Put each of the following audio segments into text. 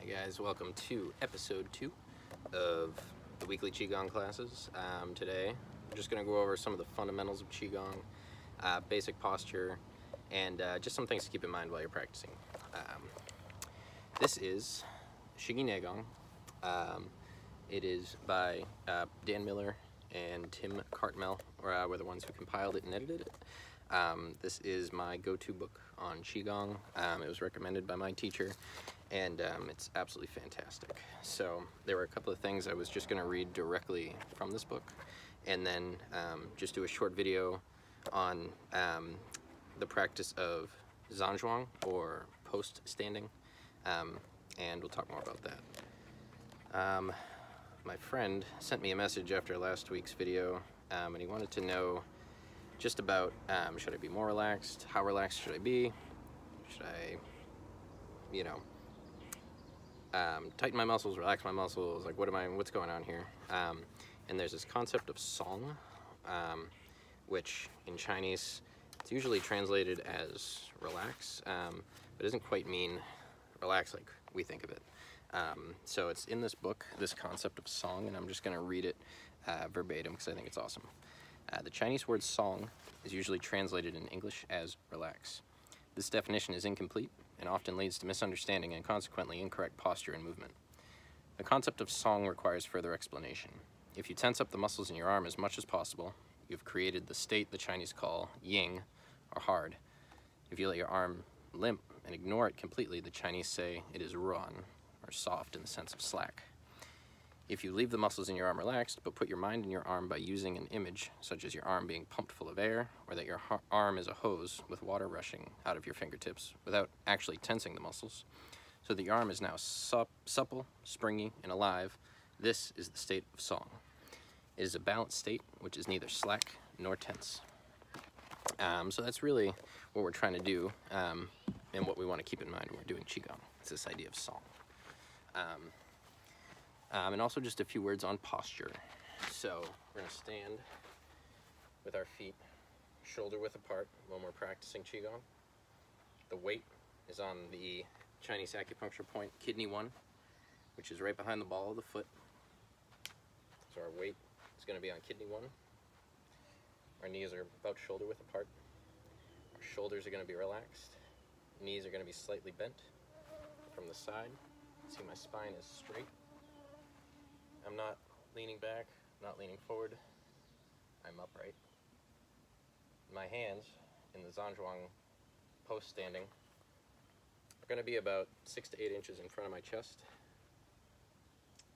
Hey guys, welcome to episode 2 of the weekly Qi Gong classes. Today we're just going to go over some of the fundamentals of Qi Gong, basic posture, and just some things to keep in mind while you're practicing. This is Qi Gong. It is by Dan Miller and Tim Cartmel, were the ones who compiled it and edited it. This is my go-to book on Qi Gong. It was recommended by my teacher, and it's absolutely fantastic. So there were a couple of things I was just going to read directly from this book, and then just do a short video on the practice of Zhan Zhuang, or post standing, and we'll talk more about that. My friend sent me a message after last week's video, and he wanted to know just about, should I be more relaxed? How relaxed should I be? Should I, tighten my muscles, relax my muscles? Like, what's going on here? And there's this concept of song, which in Chinese, it's usually translated as relax, but doesn't quite mean relax like we think of it. So it's in this book, this concept of song, and I'm just gonna read it verbatim because I think it's awesome. The Chinese word song is usually translated in English as relax. This definition is incomplete and often leads to misunderstanding and consequently incorrect posture and movement. The concept of song requires further explanation. If you tense up the muscles in your arm as much as possible, you've created the state the Chinese call ying, or hard. If you let your arm limp and ignore it completely, the Chinese say it is ruan, or soft in the sense of slack. If you leave the muscles in your arm relaxed, but put your mind in your arm by using an image, such as your arm being pumped full of air, or that your arm is a hose with water rushing out of your fingertips without actually tensing the muscles, so that your arm is now supple, springy, and alive, this is the state of song. It is a balanced state which is neither slack nor tense. So that's really what we're trying to do, and what we want to keep in mind when we're doing Qigong. It's this idea of song. And also just a few words on posture. So we're going to stand with our feet shoulder width apart when we're practicing Qigong. The weight is on the Chinese acupuncture point, kidney 1, which is right behind the ball of the foot. So our weight is going to be on kidney 1. Our knees are about shoulder width apart. Our shoulders are going to be relaxed. Knees are going to be slightly bent from the side. See, my spine is straight. I'm not leaning back, not leaning forward. I'm upright. My hands in the Zhan Zhuang post standing are going to be about 6 to 8 inches in front of my chest,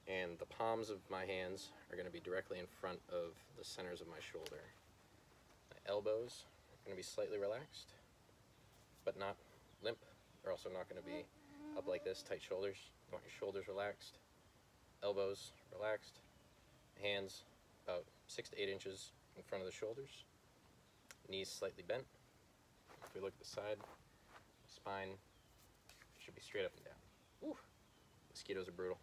and the palms of my hands are going to be directly in front of the centers of my shoulder. My elbows are going to be slightly relaxed, but not limp. They're also not going to be up like this, tight shoulders. You want your shoulders relaxed, elbows relaxed, hands about 6 to 8 inches in front of the shoulders, knees slightly bent. If we look at the side, spine should be straight up and down. Ooh, mosquitoes are brutal.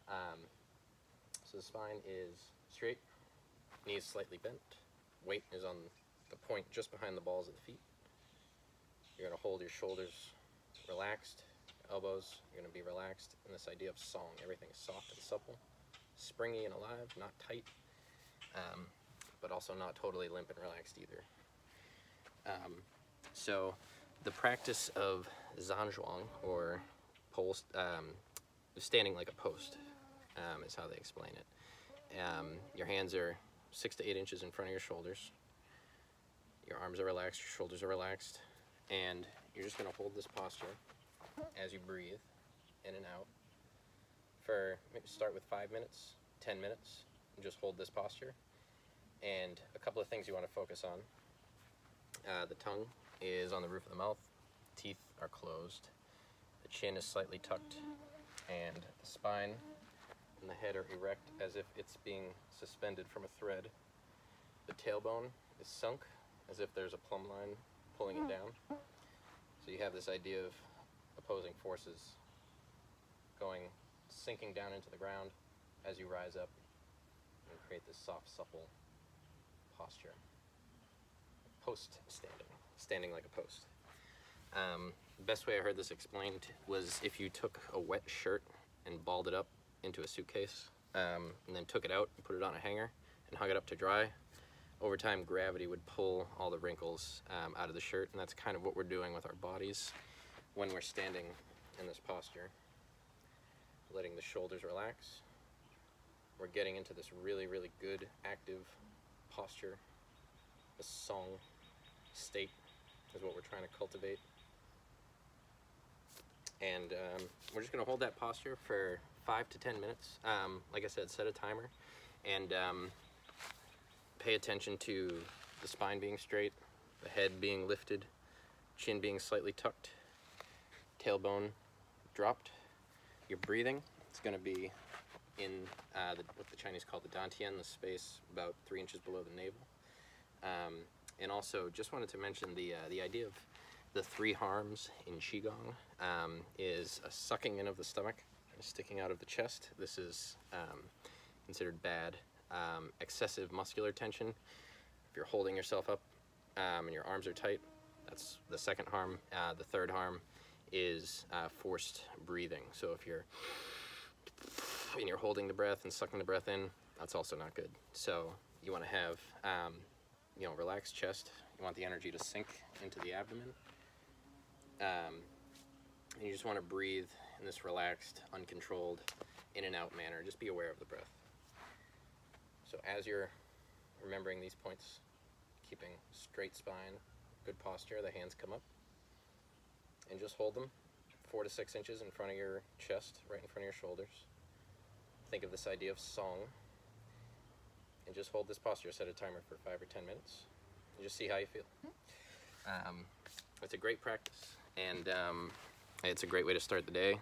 So the spine is straight, knees slightly bent, weight is on the point just behind the balls of the feet. You're going to hold your shoulders relaxed, elbows are going to be relaxed, in this idea of song. Everything is soft and supple, springy and alive, not tight, but also not totally limp and relaxed either. So the practice of Zhan Zhuang, or standing like a post, is how they explain it. Your hands are 6 to 8 inches in front of your shoulders. Your arms are relaxed, your shoulders are relaxed, and you're just going to hold this posture as you breathe in and out for, maybe start with 5 minutes, 10 minutes, and just hold this posture. And a couple of things you want to focus on. The tongue is on the roof of the mouth, teeth are closed, the chin is slightly tucked, and the spine and the head are erect as if it's being suspended from a thread. The tailbone is sunk as if there's a plumb line pulling it down. So you have this idea of opposing forces sinking down into the ground as you rise up and create this soft, supple posture. Post standing, standing like a post. The best way I heard this explained was if you took a wet shirt and balled it up into a suitcase, and then took it out and put it on a hanger and hung it up to dry, over time gravity would pull all the wrinkles out of the shirt, and that's kind of what we're doing with our bodies when we're standing in this posture. Letting the shoulders relax. We're getting into this really, really good active posture. The song state is what we're trying to cultivate. And we're just going to hold that posture for 5 to 10 minutes. Like I said, set a timer and pay attention to the spine being straight, the head being lifted, chin being slightly tucked, tailbone dropped. Your breathing, it's going to be in what the Chinese call the dantian, the space about 3 inches below the navel. And also, just wanted to mention the idea of the 3 harms in Qi Gong is a sucking in of the stomach, sticking out of the chest. This is considered bad. Excessive muscular tension. If you're holding yourself up and your arms are tight, that's the 2nd harm. The 3rd harm is forced breathing. So if you're holding the breath and sucking the breath in, that's also not good. So you want to have relaxed chest. You want the energy to sink into the abdomen. And you just want to breathe in this relaxed, uncontrolled, in and out manner. Just be aware of the breath. So as you're remembering these points, keeping straight spine, good posture, the hands come up, and just hold them 4 to 6 inches in front of your chest, right in front of your shoulders. Think of this idea of song, and just hold this posture. Set a timer for 5 or 10 minutes, and just see how you feel. It's a great practice, and it's a great way to start the day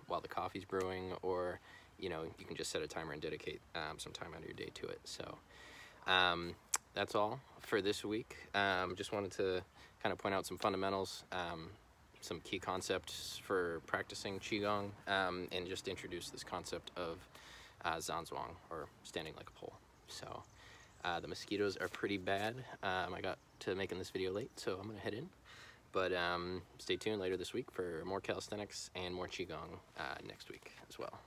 while the coffee's brewing, or you can just set a timer and dedicate some time out of your day to it. So that's all for this week. Just wanted to kind of point out some fundamentals, some key concepts for practicing Qigong, and just introduce this concept of Zhan Zhuang, or standing like a pole. So the mosquitoes are pretty bad. I got to making this video late, so I'm gonna head in. But stay tuned later this week for more calisthenics and more Qigong next week as well.